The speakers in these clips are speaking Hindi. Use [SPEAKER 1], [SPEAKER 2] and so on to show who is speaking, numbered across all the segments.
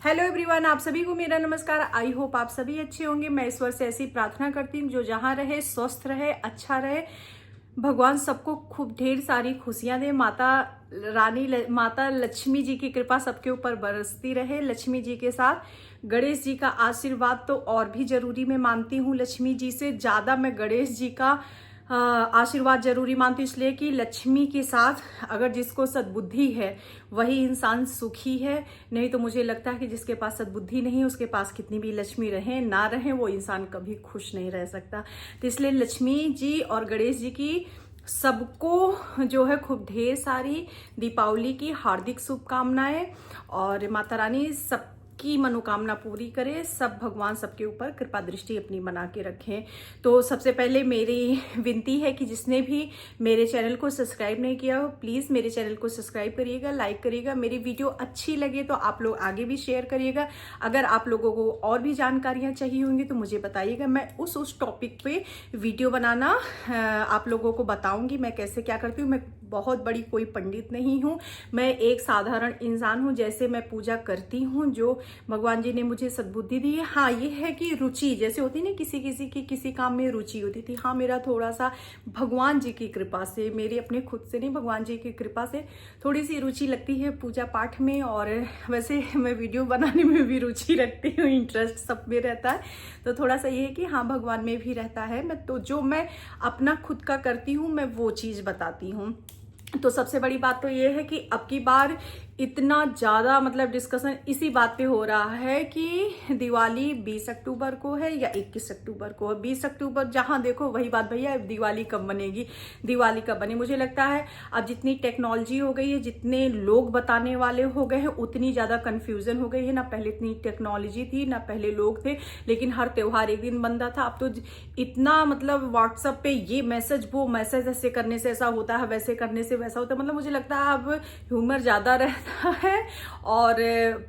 [SPEAKER 1] हेलो एवरीवन, आप सभी को मेरा नमस्कार। आई होप आप सभी अच्छे होंगे। मैं ईश्वर से ऐसी प्रार्थना करती हूँ जो जहाँ रहे स्वस्थ रहे, अच्छा रहे। भगवान सबको खूब ढेर सारी खुशियां दे। माता लक्ष्मी जी की कृपा सबके ऊपर बरसती रहे। लक्ष्मी जी के साथ गणेश जी का आशीर्वाद तो और भी जरूरी मैं मानती हूँ। लक्ष्मी जी से ज़्यादा मैं गणेश जी का आशीर्वाद जरूरी मानती हूँ, इसलिए कि लक्ष्मी के साथ अगर जिसको सद्बुद्धि है वही इंसान सुखी है। नहीं तो मुझे लगता है कि जिसके पास सद्बुद्धि नहीं, उसके पास कितनी भी लक्ष्मी रहे ना रहे, वो इंसान कभी खुश नहीं रह सकता। तो इसलिए लक्ष्मी जी और गणेश जी की सबको जो है खूब ढेर सारी दीपावली की हार्दिक शुभकामनाएं। और माता रानी सबकी मनोकामना पूरी करे, सब भगवान सबके ऊपर कृपा दृष्टि अपनी बना के रखें। तो सबसे पहले मेरी विनती है कि जिसने भी मेरे चैनल को सब्सक्राइब नहीं किया हो, प्लीज़ मेरे चैनल को सब्सक्राइब करिएगा, लाइक करिएगा। मेरी वीडियो अच्छी लगे तो आप लोग आगे भी शेयर करिएगा। अगर आप लोगों को और भी जानकारियाँ चाहिए होंगी तो मुझे बताइएगा। मैं उस टॉपिक पे वीडियो बनाना आप लोगों को बताऊंगी, मैं कैसे क्या करती हूँ। मैं बहुत बड़ी कोई पंडित नहीं हूँ, मैं एक साधारण इंसान हूँ। जैसे मैं पूजा करती हूँ, जो भगवान जी ने मुझे सद्बुद्धि दी है। हाँ, ये है कि रुचि जैसे होती ना, किसी किसी की किसी काम में रुचि होती थी। हाँ, मेरा थोड़ा सा भगवान जी की कृपा से, मेरे अपने खुद से नहीं, भगवान जी की कृपा से थोड़ी सी रुचि लगती है पूजा पाठ में। और वैसे मैं वीडियो बनाने में भी रुचि रखती हूँ, इंटरेस्ट सब में रहता है। तो थोड़ा सा ये है कि हाँ, भगवान में भी रहता है। मैं तो जो मैं अपना खुद का करती हूँ, मैं वो चीज़ बताती हूँ। तो सबसे बड़ी बात तो ये है कि अब की बार इतना ज़्यादा मतलब डिस्कशन इसी बात पे हो रहा है कि दिवाली 20 अक्टूबर को है या 21 अक्टूबर को है। 20 अक्टूबर जहाँ देखो वही बात, भैया दिवाली कब बनेगी, दिवाली कब बने। मुझे लगता है अब जितनी टेक्नोलॉजी हो गई है, जितने लोग बताने वाले हो गए हैं, उतनी ज़्यादा कन्फ्यूजन हो गई है ना। पहले इतनी टेक्नोलॉजी थी ना, पहले लोग थे, लेकिन हर त्योहार एक दिन बनता था। अब तो इतना मतलब व्हाट्सएप पे ये मैसेज, वो मैसेज, ऐसे करने से ऐसा होता है, वैसे करने से वैसा होता है। मतलब मुझे लगता है अब ह्यूमर ज़्यादा रहता है और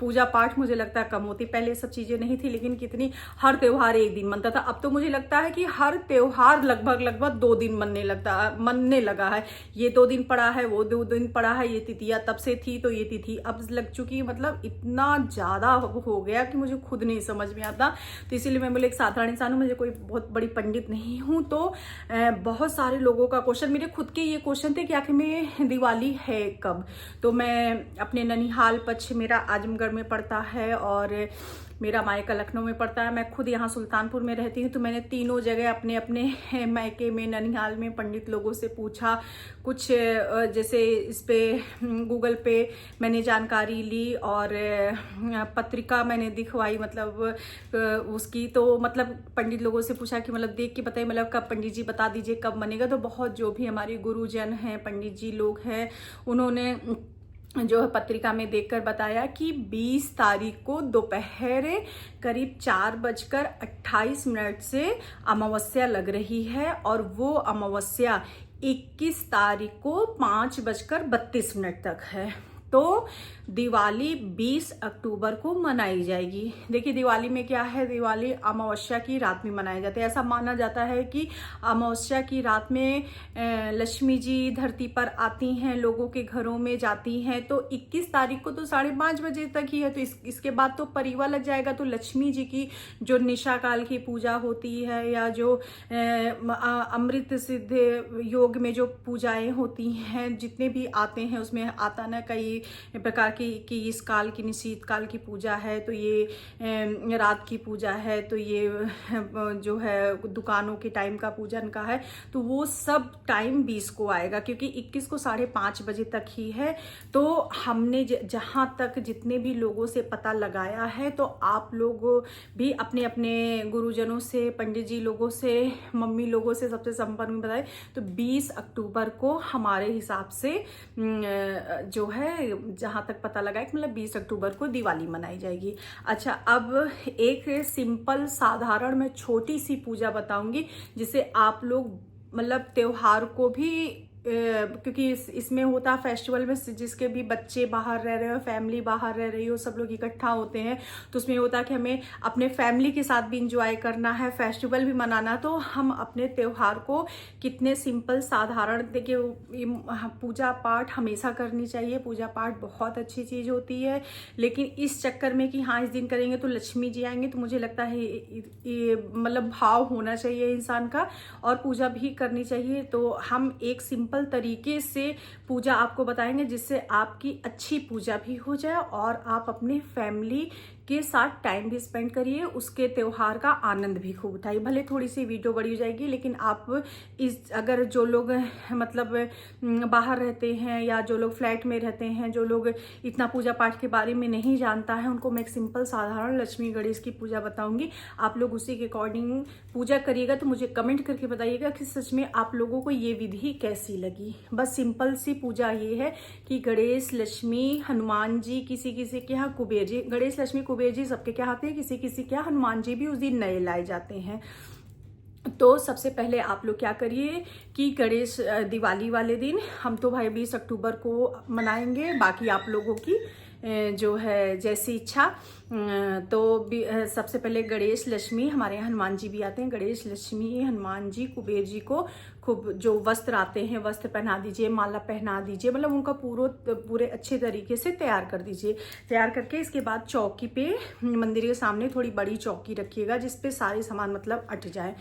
[SPEAKER 1] पूजा पाठ मुझे लगता है कम होती। पहले सब चीजें नहीं थी, लेकिन कितनी हर त्योहार एक दिन बनता था। अब तो मुझे लगता है कि हर त्योहार लगभग 2 दिन मनने लगा है। ये 2 दिन पड़ा है, वो 2 दिन पड़ा है, ये तिथियां तब से थी तो ये तिथि अब लग चुकी है। मतलब इतना ज्यादा हो गया कि मुझे खुद नहीं समझ में आता। तो इसीलिए मैं बोले एक साधारण इंसान हूँ, मुझे कोई बहुत बड़ी पंडित नहीं हूँ। तो बहुत सारे लोगों का क्वेश्चन, मेरे खुद के ये क्वेश्चन थे कि आखिर में दिवाली है कब। तो मैं अपने ननिहाल पक्ष, मेरा आजमगढ़ में पड़ता है और मेरा मायका लखनऊ में पड़ता है। मैं खुद यहाँ सुल्तानपुर में रहती हूँ। तो मैंने तीनों जगह अपने अपने मायके में, ननिहाल में पंडित लोगों से पूछा। कुछ जैसे इस पे गूगल पे मैंने जानकारी ली और पत्रिका मैंने दिखवाई, मतलब उसकी। तो मतलब पंडित लोगों से पूछा कि मतलब देख के बताइए, मतलब कब, पंडित जी बता दीजिए कब बनेगा। तो बहुत जो भी हमारे गुरुजन हैं, पंडित जी लोग हैं, उन्होंने जो है पत्रिका में देखकर बताया कि 20 तारीख को दोपहर करीब 4:28 से अमावस्या लग रही है। और वो अमावस्या 21 तारीख को 5:32 तक है। तो दिवाली 20 अक्टूबर को मनाई जाएगी। देखिए दिवाली में क्या है, दिवाली अमावस्या की रात में मनाया जाता है। ऐसा माना जाता है कि अमावस्या की रात में लक्ष्मी जी धरती पर आती हैं, लोगों के घरों में जाती हैं। तो 21 तारीख को तो 5:30 बजे तक ही है। तो इसके बाद तो परिवा लग जाएगा। तो लक्ष्मी जी की जो निशा काल की पूजा होती है, या जो अमृत सिद्ध योग में जो पूजाएं होती हैं, जितने भी आते हैं उसमें आता ना कई प्रकार की इस काल की, निशीत काल की पूजा है, तो ये रात की पूजा है, तो ये जो है दुकानों के टाइम का पूजन का है। तो वो सब टाइम 20 को आएगा, क्योंकि 21 को 5:30 बजे तक ही है। तो हमने जहां तक जितने भी लोगों से पता लगाया है, तो आप लोग भी अपने अपने गुरुजनों से, पंडित जी लोगों से, मम्मी लोगों से सबसे संपर्क में बताए। तो 20 अक्टूबर को हमारे हिसाब से जो है, जहां तक पता लगा है, मतलब 20 अक्टूबर को दिवाली मनाई जाएगी। अच्छा, अब एक सिंपल साधारण मैं छोटी सी पूजा बताऊंगी, जिसे आप लोग मतलब त्योहार को भी क्योंकि इसमें होता है फेस्टिवल में जिसके भी बच्चे बाहर रह रहे हो, फैमिली बाहर रह रही हो, सब लोग इकट्ठा होते हैं, तो उसमें होता है कि हमें अपने फैमिली के साथ भी इंजॉय करना है, फेस्टिवल भी मनाना। तो हम अपने त्यौहार को कितने सिंपल साधारण, देखिए पूजा पाठ हमेशा करनी चाहिए, पूजा पाठ बहुत अच्छी चीज़ होती है, लेकिन इस चक्कर में कि हाँ इस दिन करेंगे तो लक्ष्मी जी आएंगे, तो मुझे लगता है ये मतलब भाव होना चाहिए इंसान का, और पूजा भी करनी चाहिए। तो हम एक सिंपल तरीके से पूजा आपको बताएंगे जिससे आपकी अच्छी पूजा भी हो जाए और आप अपने फैमिली के साथ टाइम भी स्पेंड करिए, उसके त्यौहार का आनंद भी खूब उठाइए। भले थोड़ी सी वीडियो बड़ी हो जाएगी, लेकिन आप अगर जो लोग मतलब बाहर रहते हैं या जो लोग फ्लैट में रहते हैं, जो लोग इतना पूजा पाठ के बारे में नहीं जानता है, उनको मैं एक सिंपल साधारण लक्ष्मी गणेश की पूजा बताऊंगी। आप लोग उसी के अकॉर्डिंग पूजा करिएगा। तो मुझे कमेंट करके बताइएगा कि सच में आप लोगों को ये विधि कैसी लगी। बस सिंपल सी पूजा ये है कि गणेश, लक्ष्मी, हनुमान जी, किसी किसी के यहाँ कुबेर जी, गणेश, लक्ष्मी, कुबेर जी सबके क्या आते हैं, किसी किसी के यहाँ हनुमान जी भी उस दिन नए लाए जाते हैं। तो सबसे पहले आप लोग क्या करिए कि गणेश दिवाली वाले दिन, हम तो भाई 20 अक्टूबर को मनाएंगे, बाकी आप लोगों की जो है जैसी इच्छा। तो सबसे पहले गणेश, लक्ष्मी, हमारे यहाँ हनुमान जी भी आते हैं, गणेश, लक्ष्मी, हनुमान जी, कुबेर जी को खूब जो वस्त्र आते हैं वस्त्र पहना दीजिए, माला पहना दीजिए, मतलब उनका पूरे अच्छे तरीके से तैयार कर दीजिए। तैयार करके इसके बाद चौकी पे, मंदिर के सामने थोड़ी बड़ी चौकी रखिएगा जिसपे सारे सामान मतलब अट जाए।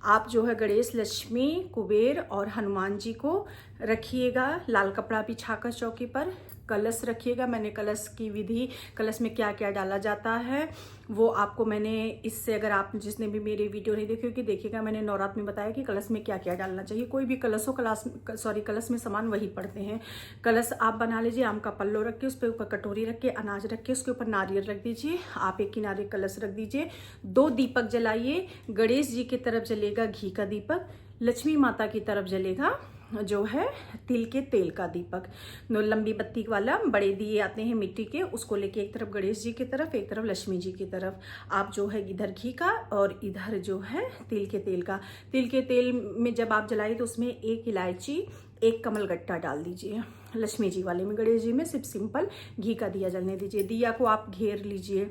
[SPEAKER 1] आप जो है गणेश, लक्ष्मी, कुबेर और हनुमान जी को रखिएगा, लाल कपड़ा बिछाकर चौकी पर। कलश रखिएगा। मैंने कलश की विधि, कलश में क्या क्या डाला जाता है वो आपको मैंने इससे, अगर आप जिसने भी मेरी वीडियो नहीं देखी होगी देखिएगा, मैंने नवरात्र में बताया कि कलश में क्या क्या डालना चाहिए। कोई भी कलश हो, कलश में सामान वही पड़ते हैं। कलश आप बना लीजिए, आम का पल्लो रख के उस पर ऊपर कटोरी रख के अनाज रख के उसके ऊपर नारियल रख दीजिए। आप एक किनारे कलश रख दीजिए, 2 दीपक जलाइए। गणेश जी की तरफ जलेगा घी का दीपक, लक्ष्मी माता की तरफ जलेगा जो है तिल के तेल का दीपक। लंबी बत्ती वाला बड़े दिए आते हैं मिट्टी के, उसको लेके एक तरफ गणेश जी की तरफ, एक तरफ लक्ष्मी जी की तरफ। आप जो है इधर घी का और इधर जो है तिल के तेल का। तिल के तेल में जब आप जलाइए तो उसमें 1 इलायची, 1 कमलगट्टा डाल दीजिए। लक्ष्मी जी वाले में, गणेश जी में सिर्फ सिंपल घी का दिया जलने दीजिए। दिया को आप घेर लीजिए।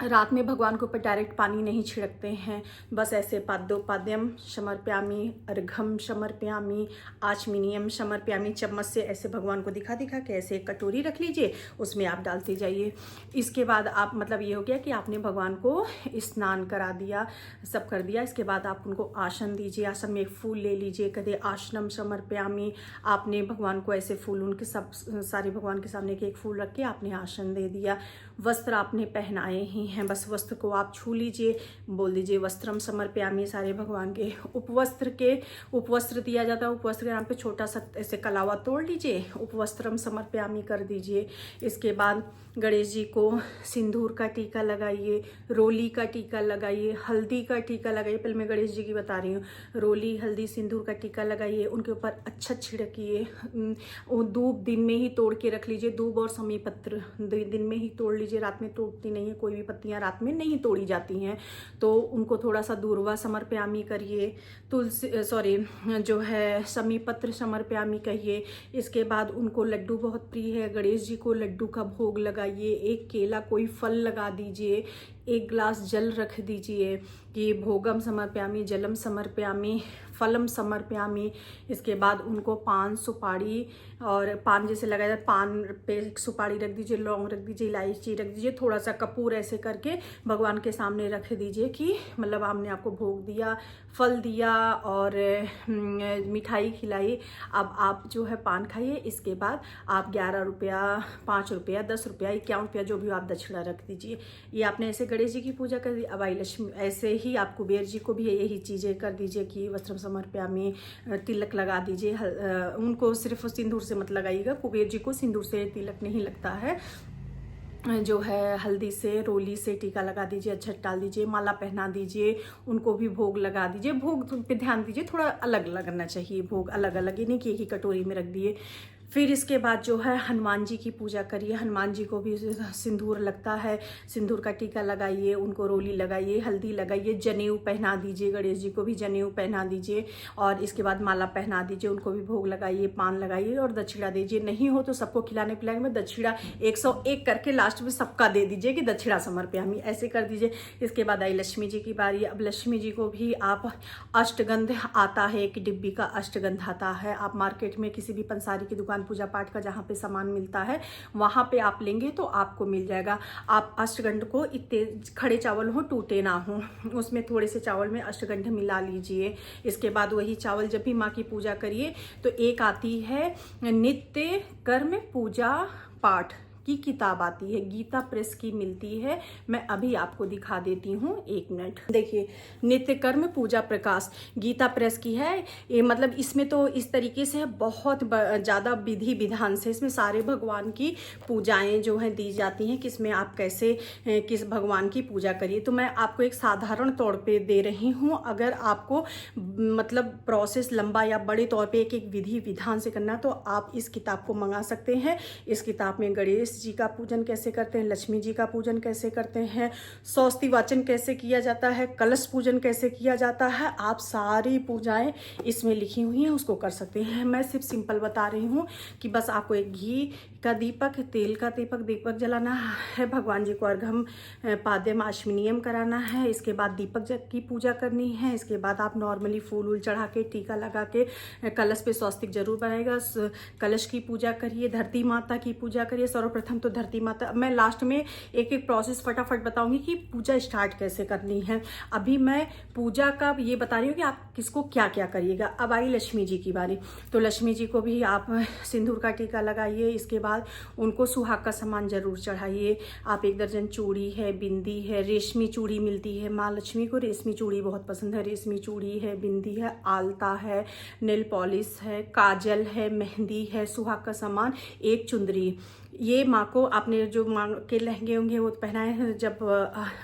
[SPEAKER 1] रात में भगवान के ऊपर डायरेक्ट पानी नहीं छिड़कते हैं, बस ऐसे पाद्योपाद्यम समर्पयामि, अर्घम समर्पयामि, आचमनीयम समर्पयामि, चम्मच से ऐसे भगवान को दिखा दिखा के ऐसे एक कटोरी रख लीजिए, उसमें आप डालते जाइए। इसके बाद आप मतलब ये हो गया कि आपने भगवान को स्नान करा दिया, सब कर दिया। इसके बाद आप उनको आसन दीजिए, आसन में एक फूल ले लीजिए, कदे आसनम समर्पयामि। आपने भगवान को ऐसे फूल, उनके सब सारे भगवान के सामने एक फूल रख के आपने आसन दे दिया। वस्त्र आपने पहनाए ही हैं, बस वस्त्र को आप छू लीजिए, बोल दीजिए वस्त्रम समर्पयामि सारे भगवान के। उपवस्त्र दिया जाता है, उपवस्त्र के नाम पे छोटा सा ऐसे कलावा तोड़ लीजिए, उपवस्त्रम समर्पयामि कर दीजिए। इसके बाद गणेश जी को सिंदूर का टीका लगाइए, रोली का टीका लगाइए, हल्दी का टीका लगाइए। पहले मैं गणेश जी की बता रही हूँ। रोली, हल्दी, सिंदूर का टीका लगाइए, उनके ऊपर अच्छा छिड़किए। दूब दिन में ही तोड़ के रख लीजिए, दूब और समी पत्र दिन में ही तोड़ लीजिए, रात में तोड़ती नहीं है, कोई भी पत्तियां रात में नहीं तोड़ी जाती हैं। तो उनको थोड़ा सा दूर्वा समर्पयामि करिए, जो है समी पत्र समर्पयामि कहिए। इसके बाद उनको लड्डू बहुत प्रिय है, गणेश जी को लड्डू का भोग लगाइए। 1 केला, कोई फल लगा दीजिए, 1 ग्लास जल रख दीजिए कि भोगम समर्पयामि, जलम समर्पयामि, फलम समर्पयामि। इसके बाद उनको पान, सुपारी और पान जैसे लगाया जाए, पान पे सुपारी रख दीजिए, लौंग रख दीजिए, इलायची रख दीजिए, थोड़ा सा कपूर ऐसे करके भगवान के सामने रख दीजिए कि मतलब हमने आपको भोग दिया, फल दिया और मिठाई खिलाई, अब आप जो है पान खाइए। इसके बाद आप 11 रुपया, 5 रुपया, 10 रुपया, 51 रुपया जो भी आप दक्षिणा रख दीजिए। ये आपने ऐसे गणेश जी की पूजा कर दी। अब आई लक्ष्मी, ऐसे ही आप कुबेर जी को भी यही चीज़ें कर दीजिए कि वस्त्रम समर्पयामि, तिलक लगा दीजिए। उनको सिर्फ सिंदूर से मत लगाइएगा, कुबेर जी को सिंदूर से तिलक नहीं लगता है, जो है हल्दी से, रोली से टीका लगा दीजिए, अक्षत डाल दीजिए, माला पहना दीजिए, उनको भी भोग लगा दीजिए। भोग पे ध्यान दीजिए, थोड़ा अलग लगना चाहिए भोग, अलग अलग, ये नहीं कि एक ही कटोरी में रख दिए। फिर इसके बाद जो है हनुमान जी की पूजा करिए। हनुमान जी को भी सिंदूर लगता है, सिंदूर का टीका लगाइए, उनको रोली लगाइए, हल्दी लगाइए, जनेऊ पहना दीजिए, गणेश जी को भी जनेऊ पहना दीजिए और इसके बाद माला पहना दीजिए, उनको भी भोग लगाइए, पान लगाइए और दक्षिणा दीजिए। नहीं हो तो सबको खिलाने पिलाने में दक्षिणा 101 करके लास्ट में सबका दे दीजिए कि दक्षिणा समर्पयामि, ऐसे कर दीजिए। इसके बाद आई लक्ष्मी जी की बारी। अब लक्ष्मी जी को भी आप अष्टगंध आता है, एक डिब्बी का अष्टगंध आता है, आप मार्केट में किसी भी पंसारी की दुकान पूजा पाठ का जहाँ पे सामान मिलता है वहाँ पे आप लेंगे तो आपको मिल जाएगा। आप अष्टगंध को इतने खड़े चावल हो, टूटे ना हो, उसमें थोड़े से चावल में अष्टगंध मिला लीजिए। इसके बाद वही चावल जब भी माँ की पूजा करिए तो एक आती है नित्य कर्म पूजा पाठ की किताब आती है, गीता प्रेस की मिलती है, मैं अभी आपको दिखा देती हूँ, 1 मिनट। देखिए, नित्य कर्म पूजा प्रकाश गीता प्रेस की है ये। मतलब इसमें तो इस तरीके से है, बहुत ज़्यादा विधि विधान से इसमें सारे भगवान की पूजाएं जो हैं दी जाती हैं, किसमें आप कैसे किस भगवान की पूजा करिए। तो मैं आपको एक साधारण तौर पे दे रही हूँ, अगर आपको मतलब प्रोसेस लंबा या बड़े तौर पे एक एक विधि विधान से करना तो आप इस किताब को मंगा सकते हैं। इस किताब में गणेश जी का पूजन कैसे करते हैं, लक्ष्मी जी का पूजन कैसे करते हैं, स्वस्ति वाचन कैसे किया जाता है, कलश पूजन कैसे किया जाता है, आप सारी पूजाएं इसमें लिखी हुई हैं, उसको कर सकते हैं। मैं सिर्फ सिंपल बता रही हूँ कि बस आपको एक घी का दीपक, तेल का दीपक जलाना है, भगवान जी को अर्घम पाद्यम आचमनीयम कराना है, इसके बाद दीपक की पूजा करनी है। इसके बाद आप नॉर्मली फूल वूल चढ़ा के, टीका लगा के, कलश पे स्वस्तिक जरूर बनाएगा, कलश की पूजा करिए, धरती माता की पूजा करिए। सर्वप्रथम तो धरती माता, मैं लास्ट में एक एक प्रोसेस फटाफट बताऊंगी कि पूजा स्टार्ट कैसे करनी है। अभी मैं पूजा का ये बता रही हूँ कि आप किसको क्या क्या करिएगा। अब आई लक्ष्मी जी की बारी, तो लक्ष्मी जी को भी आप सिंदूर का टीका लगाइए। इसके बाद उनको सुहाग का सामान जरूर चढ़ाइए। आप 1 दर्जन चूड़ी है, बिंदी है, रेशमी चूड़ी मिलती है, माँ लक्ष्मी को रेशमी चूड़ी बहुत पसंद है, रेशमी चूड़ी है, बिंदी है, आलता है, नेल पॉलिश है, काजल है, मेहंदी है, सुहाग का सामान, एक चुंदरी। ये माँ को आपने जो माँ के लहंगे होंगे वो पहनाए हैं, जब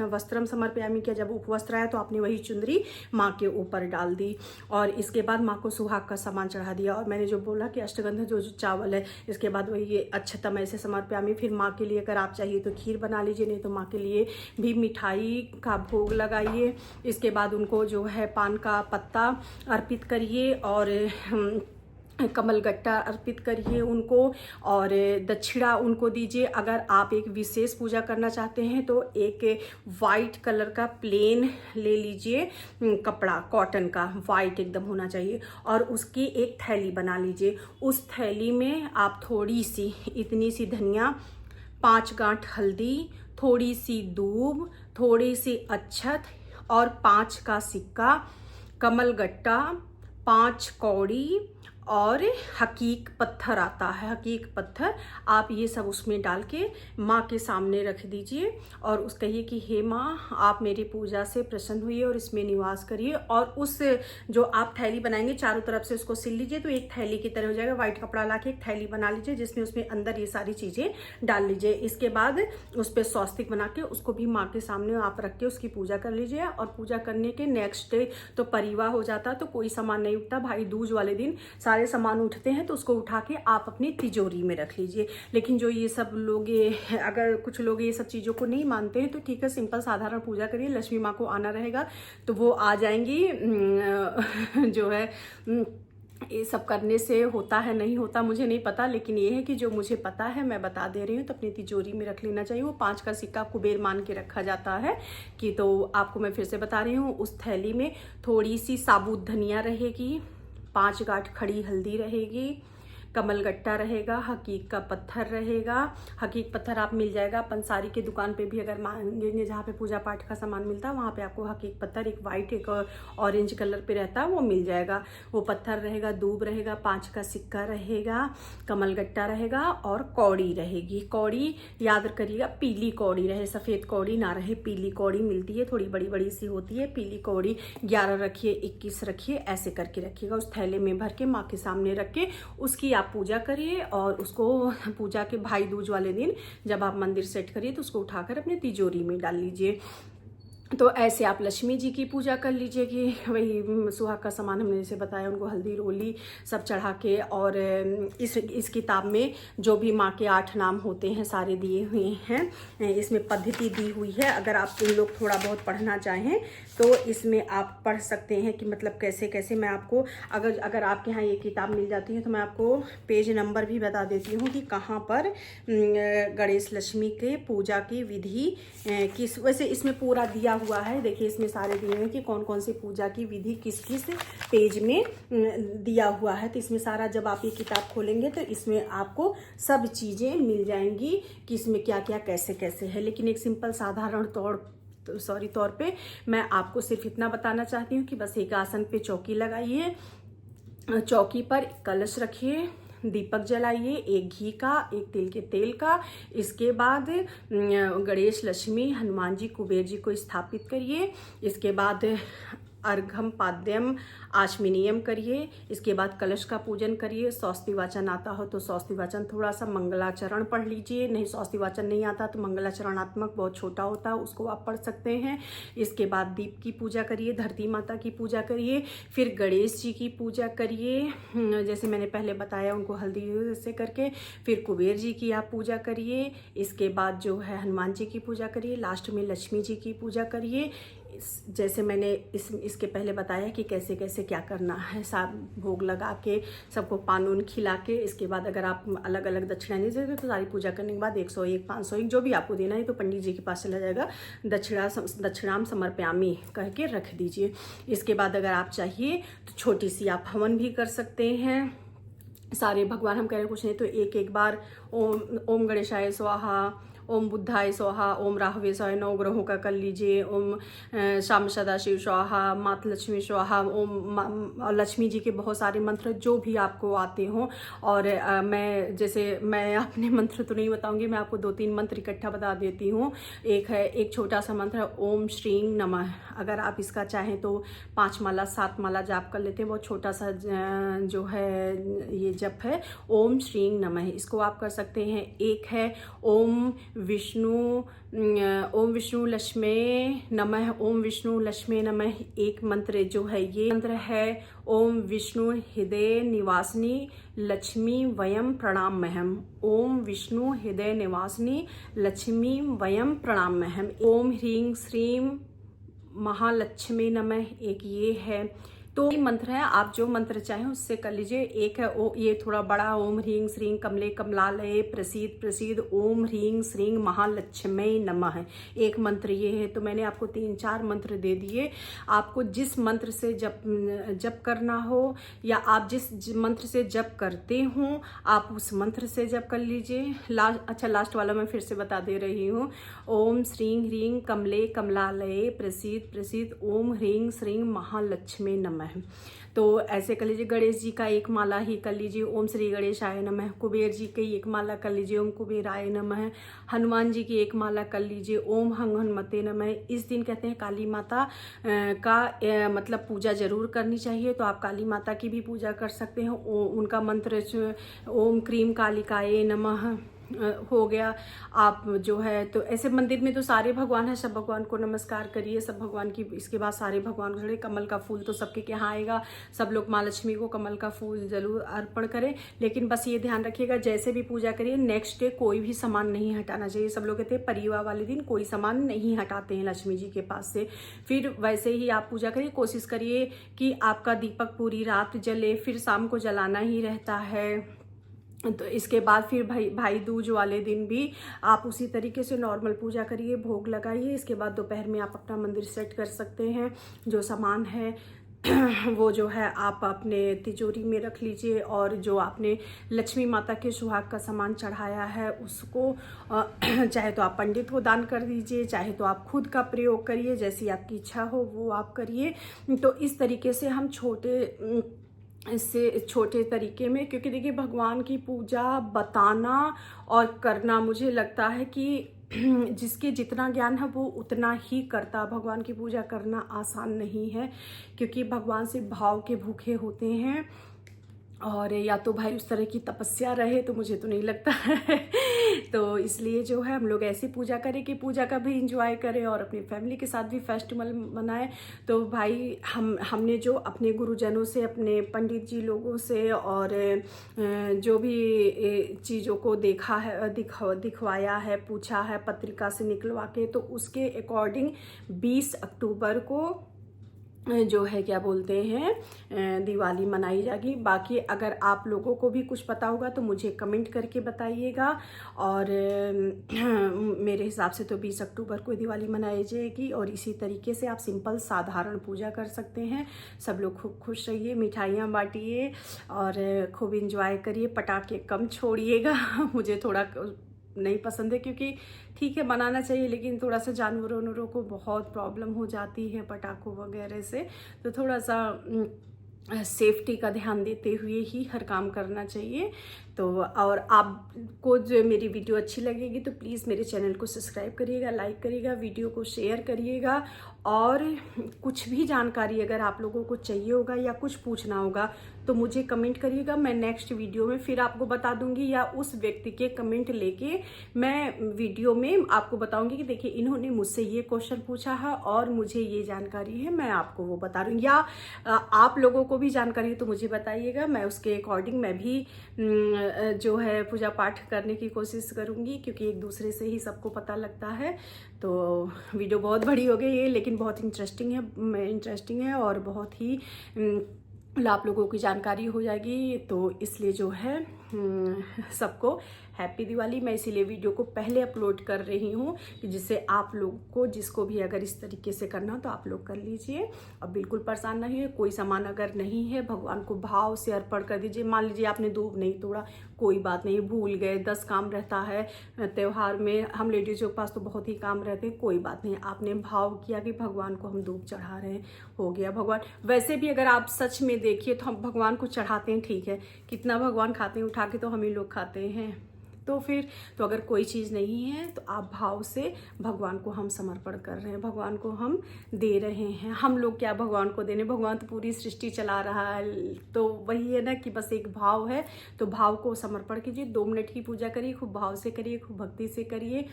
[SPEAKER 1] वस्त्रम समर्पयामि किया, जब उपवस्त्र आया तो आपने वही चुंदरी माँ के ऊपर डाल दी और इसके बाद माँ को सुहाग का सामान चढ़ा दिया। और मैंने जो बोला कि अष्टगंध जो चावल है, इसके बाद वही ये अच्छतम ऐसे समर्पयामि। फिर माँ के लिए अगर आप चाहिए तो खीर बना लीजिए, नहीं तो माँ के लिए भी मिठाई का भोग लगाइए। इसके बाद उनको जो है पान का पत्ता अर्पित करिए और कमल गट्टा अर्पित करिए उनको और दक्षिणा उनको दीजिए। अगर आप एक विशेष पूजा करना चाहते हैं तो एक वाइट कलर का प्लेन ले लीजिए, कपड़ा कॉटन का वाइट एकदम होना चाहिए, और उसकी एक थैली बना लीजिए। उस थैली में आप थोड़ी सी, इतनी सी धनिया, 5 गांठ हल्दी, थोड़ी सी दूब, थोड़ी सी अच्छत और 5 का सिक्का, कमल गट्टा, 5 कौड़ी और हकीक पत्थर आता है, हकीक पत्थर, आप ये सब उसमें डाल के माँ के सामने रख दीजिए और उस कहिए कि हे माँ, आप मेरी पूजा से प्रसन्न हुई और इसमें निवास करिए। और उस जो आप थैली बनाएंगे चारों तरफ से उसको सिल लीजिए तो एक थैली की तरह हो जाएगा। वाइट कपड़ा ला के एक थैली बना लीजिए जिसमें उसमें अंदर ये सारी चीज़ें डाल लीजिए। इसके बाद उस पर स्वस्तिक बना के उसको भी माँ के सामने आप रख के उसकी पूजा कर लीजिए। और पूजा करने के नेक्स्ट डे तो परिवार हो जाता, तो कोई सामान नहीं उठता। भाई दूज वाले दिन सारे सामान उठते हैं तो उसको उठा के आप अपनी तिजोरी में रख लीजिए। लेकिन जो ये सब लोग, अगर कुछ लोग ये सब चीज़ों को नहीं मानते हैं तो ठीक है, सिंपल साधारण पूजा करिए। लक्ष्मी माँ को आना रहेगा तो वो आ जाएंगी। जो है ये सब करने से होता है नहीं होता मुझे नहीं पता, लेकिन ये है कि जो मुझे पता है मैं बता दे रही हूँ। तो अपनी तिजोरी में रख लेना चाहिए। वो 5 का सिक्का कुबेर मान के रखा जाता है कि, तो आपको मैं फिर से बता रही हूँ। उस थैली में थोड़ी सी साबुत धनिया रहेगी, 5 गांठ खड़ी हल्दी रहेगी, कमलगट्टा रहेगा, हकीक का पत्थर रहेगा। हकीक पत्थर आप मिल जाएगा पंसारी की दुकान पे भी, अगर मांगेंगे जहाँ पे पूजा पाठ का सामान मिलता है वहाँ पे आपको हकीक पत्थर एक वाइट एक ऑरेंज कलर पे रहता है वो मिल जाएगा। वो पत्थर रहेगा, दूब रहेगा, 5 का सिक्का रहेगा, कमलगट्टा रहेगा और कौड़ी रहेगी। कौड़ी याद करिएगा पीली कौड़ी रहे, सफ़ेद कौड़ी ना रहे, पीली कौड़ी मिलती है, थोड़ी बड़ी बड़ी सी होती है। पीली कौड़ी 11 रखिए, 21 रखिए, ऐसे करके रखिएगा। उस थैले में भर के माँ के सामने रख के उसकी पूजा करिए। और उसको पूजा के भाई दूज वाले दिन जब आप मंदिर सेट करिए तो उसको उठाकर अपने तिजोरी में डाल लीजिए। तो ऐसे आप लक्ष्मी जी की पूजा कर लीजिए कि वही सुहाग का सामान हमने जैसे बताया, उनको हल्दी रोली सब चढ़ा के, और इस किताब में जो भी माँ के 8 नाम होते हैं सारे दिए हुए हैं। इसमें पद्धति दी हुई है, अगर आप लोग थोड़ा बहुत पढ़ना चाहें तो इसमें आप पढ़ सकते हैं कि मतलब कैसे कैसे। मैं आपको अगर आपके यहाँ ये किताब मिल जाती है तो मैं आपको पेज नंबर भी बता देती हूँ कि कहाँ पर गणेश लक्ष्मी के पूजा की विधि किस, वैसे इसमें पूरा दिया हुआ है। देखिए इसमें सारे दिए हैं कि कौन कौन सी पूजा की विधि किस किस पेज में दिया हुआ है। तो इसमें सारा, जब आप ये किताब खोलेंगे तो इसमें आपको सब चीज़ें मिल जाएंगी कि इसमें क्या क्या कैसे कैसे है। लेकिन एक सिंपल साधारण तौर पे मैं आपको सिर्फ इतना बताना चाहती हूँ कि बस एक आसन पे चौकी लगाइए, चौकी पर कलश रखिए, दीपक जलाइए, एक घी का एक तिल के तेल का। इसके बाद गणेश लक्ष्मी हनुमान जी कुबेर जी को स्थापित करिए। इसके बाद अर्घम पाद्यम आचमनीयम करिए। इसके बाद कलश का पूजन करिए। स्वस्ति वाचन आता हो तो स्वस्ति वाचन, थोड़ा सा मंगलाचरण पढ़ लीजिए। नहीं, स्वस्ति वाचन नहीं आता तो मंगलाचरणात्मक बहुत छोटा होता है, उसको आप पढ़ सकते हैं। इसके बाद दीप की पूजा करिए, धरती माता की पूजा करिए, फिर गणेश जी की पूजा करिए जैसे मैंने पहले बताया, उनको हल्दी से करके। फिर कुबेर जी की आप पूजा करिए। इसके बाद जो है हनुमान जी की पूजा करिए। लास्ट में लक्ष्मी जी की पूजा करिए। जैसे मैंने इसके पहले बताया कि कैसे कैसे क्या करना है, सब भोग लगा के सबको पान उन खिला के। इसके बाद अगर आप अलग अलग दक्षिणा नहीं देते तो सारी पूजा करने के बाद 101 501 जो भी आपको देना है तो पंडित जी के पास चला जाएगा, दक्षिणाम समर्पयामी कह के रख दीजिए। इसके बाद अगर आप चाहिए तो छोटी सी आप हवन भी कर सकते हैं। सारे भगवान हम कह रहे कुछ नहीं तो एक बार ओम गणेशाय स्वाहा, ओम बुद्धाय स्वाहा, ओम राहवे स्वाहा, 9 ग्रहों का कर लीजिए। ओम शाम सदाशिव स्वाहा, मात लक्ष्मी स्वाहा, ओम लक्ष्मी जी के बहुत सारे मंत्र जो भी आपको आते हों। और मैं अपने मंत्र तो नहीं बताऊंगी, मैं आपको 2-3 मंत्र इकट्ठा बता देती हूँ। एक छोटा सा मंत्र ओम श्रीं नमः, अगर आप इसका चाहें तो 5 माला 7 माला जाप कर लेते हैं। बहुत छोटा सा जो है ये जप है, ओम श्रीं नमः, इसको आप कर सकते हैं। एक है ओम विष्णु लक्ष्मी नमः, ओम विष्णु लक्ष्मी नमः। एक मंत्र जो है ये मंत्र है ओम विष्णु हृदय निवासिनी लक्ष्मी वयम प्रणामहम, ओम विष्णु हृदय निवासिनी लक्ष्मी वयम प्रणामहम। ओम ह्रीं श्रीं महालक्ष्मी नमः, एक ये है। तो ये मंत्र है, आप जो मंत्र चाहें उससे कर लीजिए। एक है ये थोड़ा बड़ा, ओम ह्रीं श्रीं कमले कमलालये प्रसीद प्रसीद ओम ह्रीं श्रीं महालक्ष्मी नमः। एक मंत्र ये है। तो मैंने आपको 3-4 मंत्र दे दिए। आपको जिस मंत्र से जप करना हो या आप जिस मंत्र से जप करते हो आप उस मंत्र से जप कर लीजिए। लास्ट वाला मैं फिर से बता दे रही हूँ, ओम श्रीं ह्रीं कमले कमलालये प्रसीद प्रसीद ओम ह्रीं श्रीं महालक्ष्मी नमः। तो ऐसे कर लीजिए। गणेश जी का एक माला ही कर लीजिए, ओम श्री गणेशाय नमः। कुबेर जी की एक माला कर लीजिए, ओम कुबेराय नमः। हनुमान जी की एक माला कर लीजिए, ओम हनुमते नमः। इस दिन कहते हैं काली माता का मतलब पूजा जरूर करनी चाहिए, तो आप काली माता की भी पूजा कर सकते हैं। उनका मंत्र ओम क्रीम कालिकाय नमः हो गया। आप जो है तो ऐसे मंदिर में तो सारे भगवान हैं, सब भगवान को नमस्कार करिए, सब भगवान की। इसके बाद सारे भगवान को चढ़े। कमल का फूल तो सबके यहाँ आएगा, सब लोग माँ लक्ष्मी को कमल का फूल जरूर अर्पण करें। लेकिन बस ये ध्यान रखिएगा जैसे भी पूजा करिए नेक्स्ट डे कोई भी सामान नहीं हटाना चाहिए। सब लोग कहते हैं परिवार वाले दिन कोई सामान नहीं हटाते हैं लक्ष्मी जी के पास से। फिर वैसे ही आप पूजा करिए, कोशिश करिए कि आपका दीपक पूरी रात जले, फिर शाम को जलाना ही रहता है। तो इसके बाद फिर भाई दूज वाले दिन भी आप उसी तरीके से नॉर्मल पूजा करिए, भोग लगाइए। इसके बाद दोपहर में आप अपना मंदिर सेट कर सकते हैं। जो सामान है वो जो है आप अपने तिजोरी में रख लीजिए, और जो आपने लक्ष्मी माता के सुहाग का सामान चढ़ाया है उसको चाहे तो आप पंडित को दान कर दीजिए, चाहे तो आप खुद का प्रयोग करिए, जैसी आपकी इच्छा हो वो आप करिए। तो इस तरीके से हम छोटे तरीके में, क्योंकि देखिए भगवान की पूजा बताना और करना, मुझे लगता है कि जिसके जितना ज्ञान है वो उतना ही करता। भगवान की पूजा करना आसान नहीं है, क्योंकि भगवान से भाव के भूखे होते हैं। और या तो भाई उस तरह की तपस्या रहे, तो मुझे तो नहीं लगता है तो इसलिए जो है हम लोग ऐसी पूजा करें कि पूजा का भी इंजॉय करें और अपनी फैमिली के साथ भी फेस्टिवल मनाएं। तो भाई हमने जो अपने गुरुजनों से, अपने पंडित जी लोगों से और जो भी चीज़ों को देखा है, दिखवाया है, पूछा है पत्रिका से निकलवा के, तो उसके अकॉर्डिंग 20 अक्टूबर को जो है क्या बोलते हैं दिवाली मनाई जाएगी। बाकी अगर आप लोगों को भी कुछ पता होगा तो मुझे कमेंट करके बताइएगा। और मेरे हिसाब से तो 20 अक्टूबर को दिवाली मनाई जाएगी और इसी तरीके से आप सिंपल साधारण पूजा कर सकते हैं। सब लोग खूब खुश रहिए, मिठाइयाँ बांटिए और खूब इंजॉय करिए, पटाखे कम छोड़िएगा। मुझे थोड़ा नहीं पसंद है, क्योंकि ठीक है बनाना चाहिए लेकिन थोड़ा सा जानवरों को बहुत प्रॉब्लम हो जाती है पटाखों वगैरह से, तो थोड़ा सा सेफ्टी का ध्यान देते हुए ही हर काम करना चाहिए। तो और आपको जो मेरी वीडियो अच्छी लगेगी तो प्लीज़ मेरे चैनल को सब्सक्राइब करिएगा, लाइक करिएगा, वीडियो को शेयर करिएगा। और कुछ भी जानकारी अगर आप लोगों को चाहिए होगा या कुछ पूछना होगा तो मुझे कमेंट करिएगा, मैं नेक्स्ट वीडियो में फिर आपको बता दूंगी, या उस व्यक्ति के कमेंट लेके मैं वीडियो में आपको बताऊंगी कि देखिए इन्होंने मुझसे ये क्वेश्चन पूछा है और मुझे ये जानकारी है, मैं आपको वो बता रही हूँ। या आप लोगों को भी जानकारी है तो मुझे बताइएगा, मैं उसके अकॉर्डिंग मैं भी जो है पूजा पाठ करने की कोशिश करूंगी, क्योंकि एक दूसरे से ही सबको पता लगता है। तो वीडियो बहुत बड़ी हो गई है लेकिन बहुत इंटरेस्टिंग है और बहुत ही आप लोगों की जानकारी हो जाएगी। तो इसलिए जो है सबको हैप्पी दिवाली। मैं इसीलिए वीडियो को पहले अपलोड कर रही हूँ कि जिससे आप लोग को, जिसको भी अगर इस तरीके से करना हो तो आप लोग कर लीजिए और बिल्कुल परेशान नहीं है। कोई सामान अगर नहीं है भगवान को भाव से अर्पण कर दीजिए। मान लीजिए आपने दूब नहीं तोड़ा, कोई बात नहीं, भूल गए, 10 काम रहता है त्यौहार में, हम लेडीज़ों के पास तो बहुत ही काम रहते हैं, कोई बात नहीं, आपने भाव किया कि भगवान को हम दूब चढ़ा रहे हैं, हो गया। भगवान वैसे भी अगर आप सच में देखिए तो हम भगवान को चढ़ाते हैं, ठीक है, कितना भगवान खाते हैं, उठा के तो हम ही लोग खाते हैं। तो फिर तो अगर कोई चीज़ नहीं है तो आप भाव से, भगवान को हम समर्पण कर रहे हैं, भगवान को हम दे रहे हैं। हम लोग क्या भगवान को देने, भगवान तो पूरी सृष्टि चला रहा है। तो वही है ना कि बस एक भाव है, तो भाव को समर्पण कीजिए। 2 मिनट की पूजा करिए, खूब भाव से करिए, खूब भक्ति से करिए।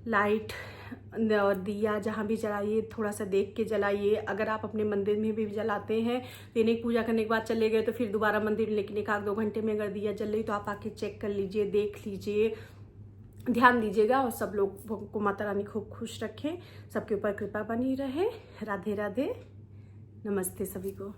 [SPEAKER 1] लाइट और दिया जहाँ भी जलाइए थोड़ा सा देख के जलाइए। अगर आप अपने मंदिर में भी जलाते हैं तो इन्हें पूजा करने के बाद चले गए तो फिर दोबारा मंदिर, लेकिन 1-2 घंटे में अगर दिया जल रही तो आप आके चेक कर लीजिए, देख लीजिए, ध्यान दीजिएगा। और सब लोग को माता रानी खूब खुश रखें, सबके ऊपर कृपा बनी रहे। राधे राधे, नमस्ते सभी को।